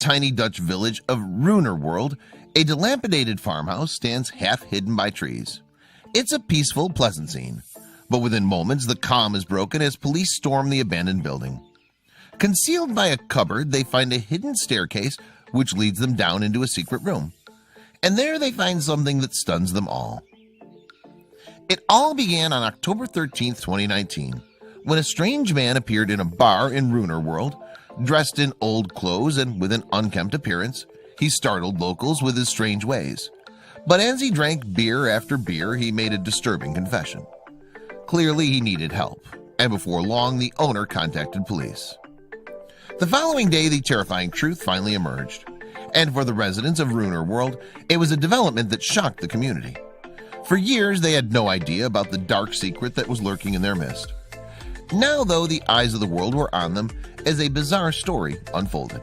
tiny Dutch village of Runerworld, a dilapidated farmhouse stands half hidden by trees. It's a peaceful, pleasant scene, but within moments the calm is broken as police storm the abandoned building. Concealed by a cupboard, they find a hidden staircase which leads them down into a secret room. And there they find something that stuns them all. It all began on October 13th, 2019, when a strange man appeared in a bar in Runerworld, dressed in old clothes and with an unkempt appearance. He startled locals with his strange ways. But as he drank beer after beer, he made a disturbing confession. Clearly he needed help, and before long the owner contacted police. The following day, the terrifying truth finally emerged, and for the residents of Runerworld, it was a development that shocked the community. For years, they had no idea about the dark secret that was lurking in their midst. Now, though, the eyes of the world were on them as a bizarre story unfolded.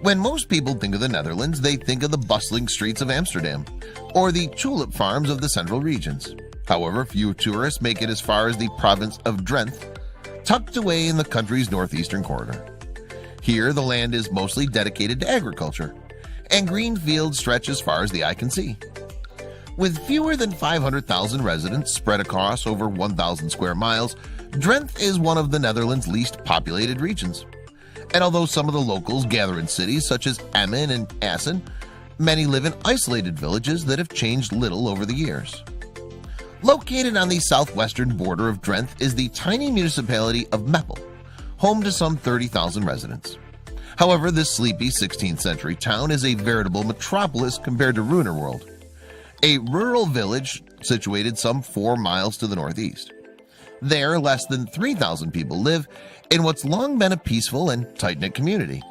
When most people think of the Netherlands, they think of the bustling streets of Amsterdam or the tulip farms of the central regions. However, few tourists make it as far as the province of Drenthe, tucked away in the country's northeastern corridor. Here, the land is mostly dedicated to agriculture, and green fields stretch as far as the eye can see. With fewer than 500,000 residents spread across over 1,000 square miles, Drenthe is one of the Netherlands' least populated regions. And although some of the locals gather in cities such as Emmen and Assen, many live in isolated villages that have changed little over the years. Located on the southwestern border of Drenthe is the tiny municipality of Meppel, home to some 30,000 residents. However, this sleepy 16th century town is a veritable metropolis compared to Runerworld, a rural village situated some 4 miles to the northeast. There, less than 3,000 people live in what's long been a peaceful and tight-knit community.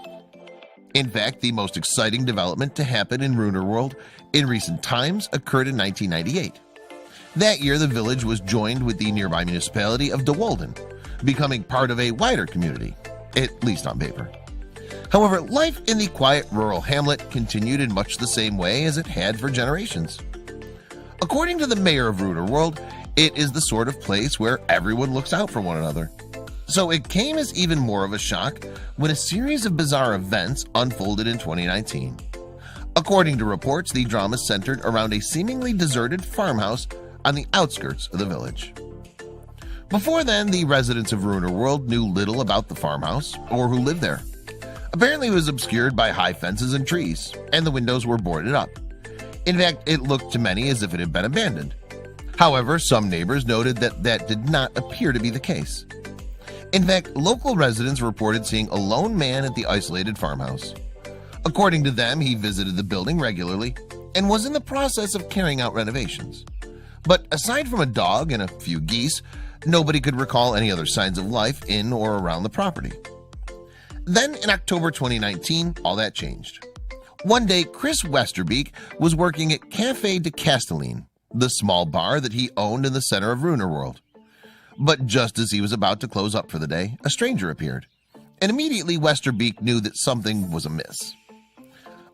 In fact, the most exciting development to happen in Runerworld in recent times occurred in 1998. That year, the village was joined with the nearby municipality of De Wolden, becoming part of a wider community, at least on paper. However, life in the quiet rural hamlet continued in much the same way as it had for generations. According to the mayor of Runerworld, it is the sort of place where everyone looks out for one another. So it came as even more of a shock when a series of bizarre events unfolded in 2019. According to reports, the drama centered around a seemingly deserted farmhouse on the outskirts of the village. Before then, the residents of Runerworld knew little about the farmhouse or who lived there. Apparently, it was obscured by high fences and trees, and the windows were boarded up. In fact, it looked to many as if it had been abandoned. However, some neighbors noted that that did not appear to be the case. In fact, local residents reported seeing a lone man at the isolated farmhouse. According to them, he visited the building regularly and was in the process of carrying out renovations. But aside from a dog and a few geese, nobody could recall any other signs of life in or around the property. Then in October 2019, all that changed. One day, Chris Westerbeek was working at Café de Castelline, the small bar that he owned in the center of Runerworld. But just as he was about to close up for the day, a stranger appeared, and immediately Westerbeek knew that something was amiss.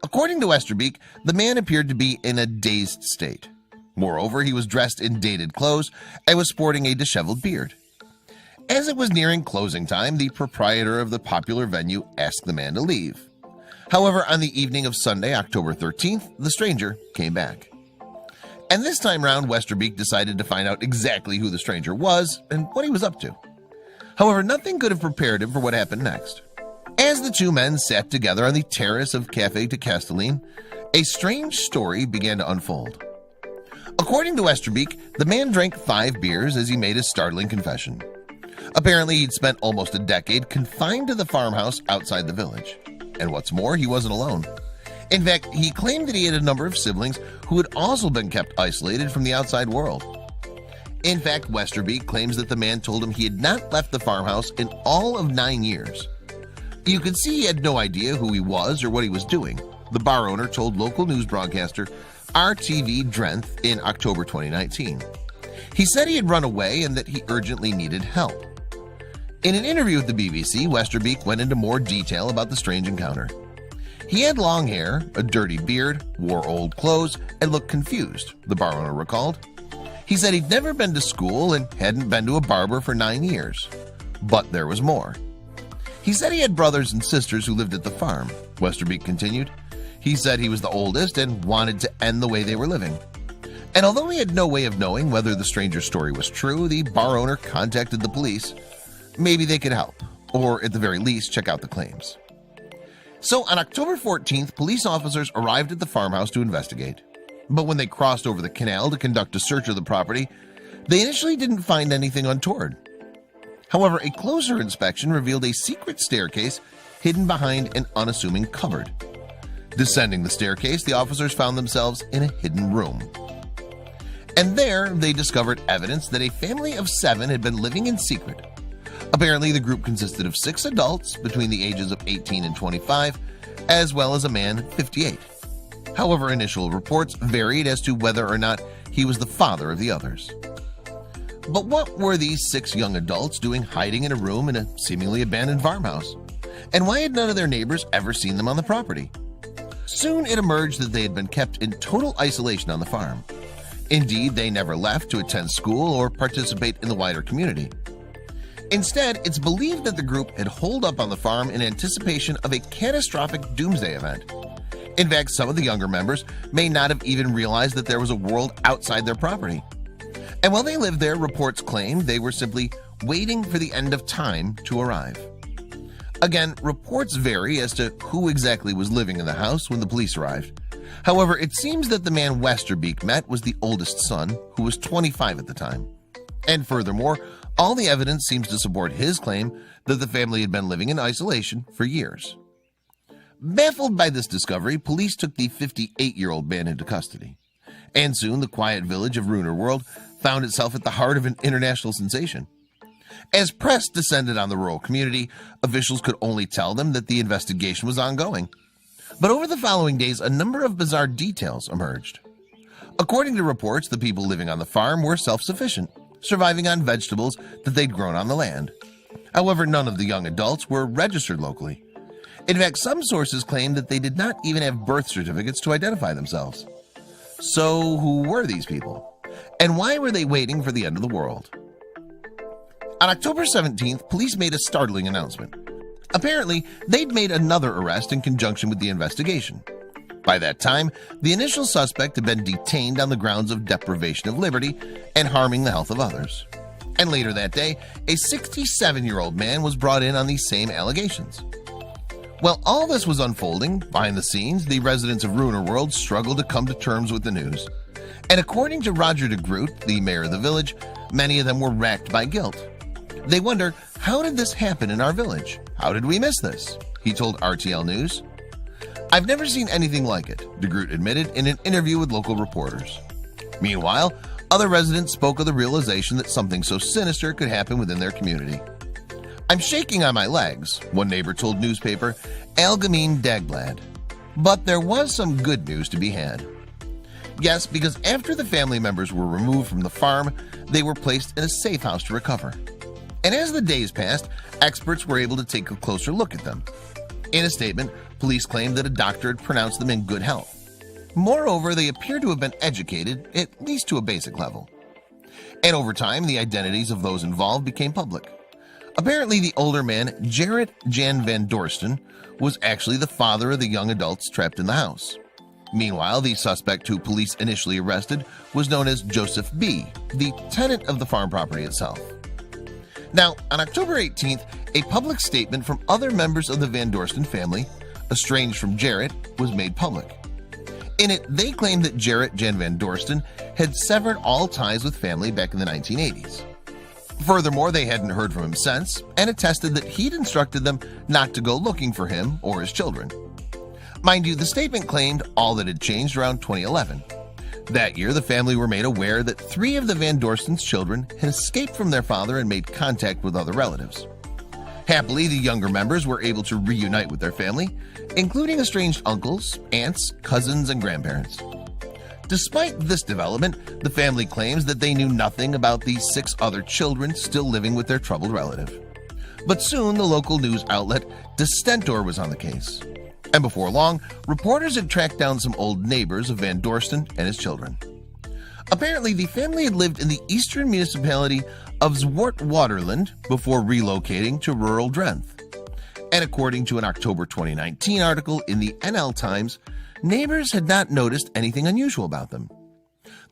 According to Westerbeek, the man appeared to be in a dazed state. Moreover, he was dressed in dated clothes and was sporting a disheveled beard. As it was nearing closing time, the proprietor of the popular venue asked the man to leave. However, on the evening of Sunday, October 13th, the stranger came back. And this time round, Westerbeek decided to find out exactly who the stranger was and what he was up to. However, nothing could have prepared him for what happened next. As the two men sat together on the terrace of Café de Castelline, a strange story began to unfold. According to Westerbeek, the man drank 5 beers as he made his startling confession. Apparently, he'd spent almost a decade confined to the farmhouse outside the village. And what's more, he wasn't alone. In fact, he claimed that he had a number of siblings who had also been kept isolated from the outside world. In fact, Westerbeek claims that the man told him he had not left the farmhouse in all of 9 years. You could see he had no idea who he was or what he was doing, the bar owner told local news broadcaster RTV Drenthe in October 2019. He said he had run away and that he urgently needed help. In an interview with the BBC, Westerbeek went into more detail about the strange encounter. He had long hair, a dirty beard, wore old clothes, and looked confused, the bar owner recalled. He said he'd never been to school and hadn't been to a barber for 9 years. But there was more. He said he had brothers and sisters who lived at the farm, Westerbeek continued. He said he was the oldest and wanted to end the way they were living. And although he had no way of knowing whether the stranger's story was true, the bar owner contacted the police. Maybe they could help, or at the very least check out the claims. So on October 14th, police officers arrived at the farmhouse to investigate. But when they crossed over the canal to conduct a search of the property, they initially didn't find anything untoward. However, a closer inspection revealed a secret staircase hidden behind an unassuming cupboard. Descending the staircase, the officers found themselves in a hidden room. And there, they discovered evidence that a family of 7 had been living in secret. Apparently, the group consisted of 6 adults between the ages of 18 and 25, as well as a man 58. However, initial reports varied as to whether or not he was the father of the others. But what were these 6 young adults doing hiding in a room in a seemingly abandoned farmhouse? And why had none of their neighbors ever seen them on the property? Soon it emerged that they had been kept in total isolation on the farm. Indeed, they never left to attend school or participate in the wider community. Instead, it's believed that the group had holed up on the farm in anticipation of a catastrophic doomsday event. In fact, some of the younger members may not have even realized that there was a world outside their property. And while they lived there, reports claimed they were simply waiting for the end of time to arrive. Again, reports vary as to who exactly was living in the house when the police arrived. However, it seems that the man Westerbeek met was the oldest son, who was 25 at the time. And furthermore, all the evidence seems to support his claim that the family had been living in isolation for years. Baffled by this discovery, police took the 58-year-old man into custody. And soon the quiet village of Ruiner World found itself at the heart of an international sensation. As press descended on the rural community, officials could only tell them that the investigation was ongoing. But over the following days, a number of bizarre details emerged. According to reports, the people living on the farm were self-sufficient, surviving on vegetables that they'd grown on the land. However, none of the young adults were registered locally. In fact, some sources claimed that they did not even have birth certificates to identify themselves. So who were these people? And why were they waiting for the end of the world? On October 17th, police made a startling announcement. Apparently, they'd made another arrest in conjunction with the investigation. By that time, the initial suspect had been detained on the grounds of deprivation of liberty and harming the health of others. And later that day, a 67-year-old man was brought in on these same allegations. While all this was unfolding, behind the scenes, the residents of Ruiner World struggled to come to terms with the news. And according to Roger de Groot, the mayor of the village, many of them were racked by guilt. They wonder, how did this happen in our village? How did we miss this? He told RTL News. I've never seen anything like it, de Groot admitted in an interview with local reporters. Meanwhile, other residents spoke of the realization that something so sinister could happen within their community. I'm shaking on my legs, one neighbor told newspaper Algemeen Dagblad. But there was some good news to be had. Yes, because after the family members were removed from the farm, they were placed in a safe house to recover. And as the days passed, experts were able to take a closer look at them. In a statement, police claimed that a doctor had pronounced them in good health. Moreover, they appear to have been educated, at least to a basic level. And over time, the identities of those involved became public. Apparently, the older man, Gerrit Jan van Dorsten, was actually the father of the young adults trapped in the house. Meanwhile, the suspect who police initially arrested was known as Joseph B., the tenant of the farm property itself. Now, on October 18th, a public statement from other members of the Van Dorsten family, estranged from Gerrit, was made public. In it, they claimed that Gerrit Jan van Dorsten had severed all ties with family back in the 1980s. Furthermore, they hadn't heard from him since, and attested that he'd instructed them not to go looking for him or his children. Mind you, the statement claimed all that had changed around 2011. That year, the family were made aware that 3 of the Van Dorsten's children had escaped from their father and made contact with other relatives. Happily, the younger members were able to reunite with their family, including estranged uncles, aunts, cousins, and grandparents. Despite this development, the family claims that they knew nothing about the 6 other children still living with their troubled relative. But soon, the local news outlet De Stentor was on the case. And before long, reporters had tracked down some old neighbors of Van Dorsten and his children. Apparently, the family had lived in the eastern municipality of Zwartwaterland before relocating to rural Drenthe. And according to an October 2019 article in the NL Times, neighbors had not noticed anything unusual about them.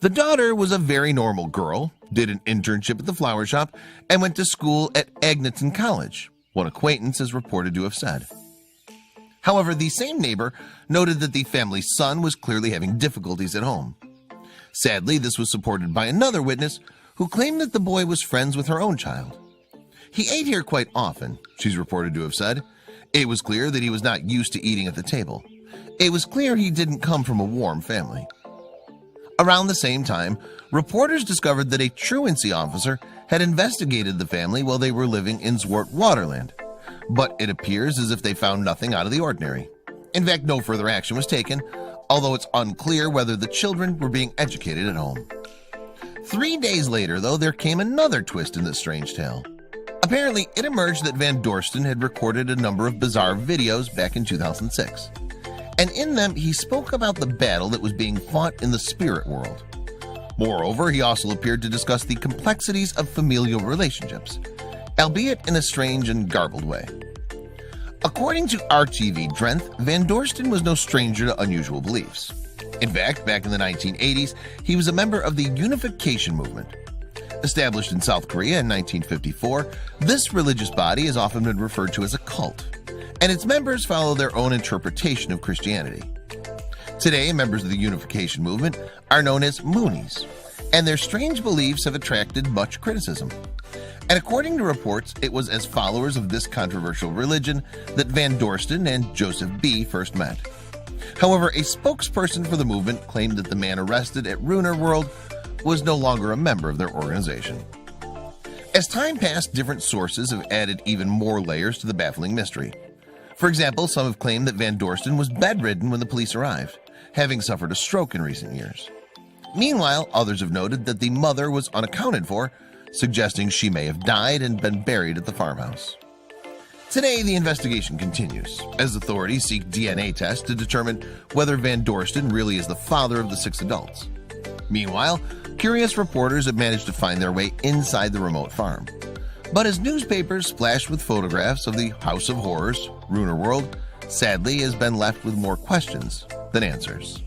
The daughter was a very normal girl, did an internship at the flower shop, and went to school at Agneton College, one acquaintance is reported to have said. However, the same neighbor noted that the family's son was clearly having difficulties at home. Sadly, this was supported by another witness who claimed that the boy was friends with her own child. He ate here quite often, she's reported to have said. It was clear that he was not used to eating at the table. It was clear he didn't come from a warm family. Around the same time, reporters discovered that a truancy officer had investigated the family while they were living in Zwart Waterland, but it appears as if they found nothing out of the ordinary. In fact, no further action was taken, although it's unclear whether the children were being educated at home. 3 days later, though, there came another twist in this strange tale. Apparently, it emerged that Van Dorsten had recorded a number of bizarre videos back in 2006. And in them, he spoke about the battle that was being fought in the spirit world. Moreover, he also appeared to discuss the complexities of familial relationships, albeit in a strange and garbled way. According to RTV Drenthe, Van Dorsten was no stranger to unusual beliefs. In fact, back in the 1980s, he was a member of the Unification Movement. Established in South Korea in 1954, this religious body has often been referred to as a cult, and its members follow their own interpretation of Christianity. Today, members of the Unification Movement are known as Moonies, and their strange beliefs have attracted much criticism. And according to reports, it was as followers of this controversial religion that Van Dorsten and Joseph B. first met. However, a spokesperson for the movement claimed that the man arrested at Runer World was no longer a member of their organization. As time passed, different sources have added even more layers to the baffling mystery. For example, some have claimed that Van Dorsten was bedridden when the police arrived, having suffered a stroke in recent years. Meanwhile, others have noted that the mother was unaccounted for, suggesting she may have died and been buried at the farmhouse. Today, the investigation continues, as authorities seek DNA tests to determine whether Van Dorsten really is the father of the 6 adults. Meanwhile, curious reporters have managed to find their way inside the remote farm. But as newspapers splashed with photographs of the House of Horrors, Runer World, sadly has been left with more questions than answers.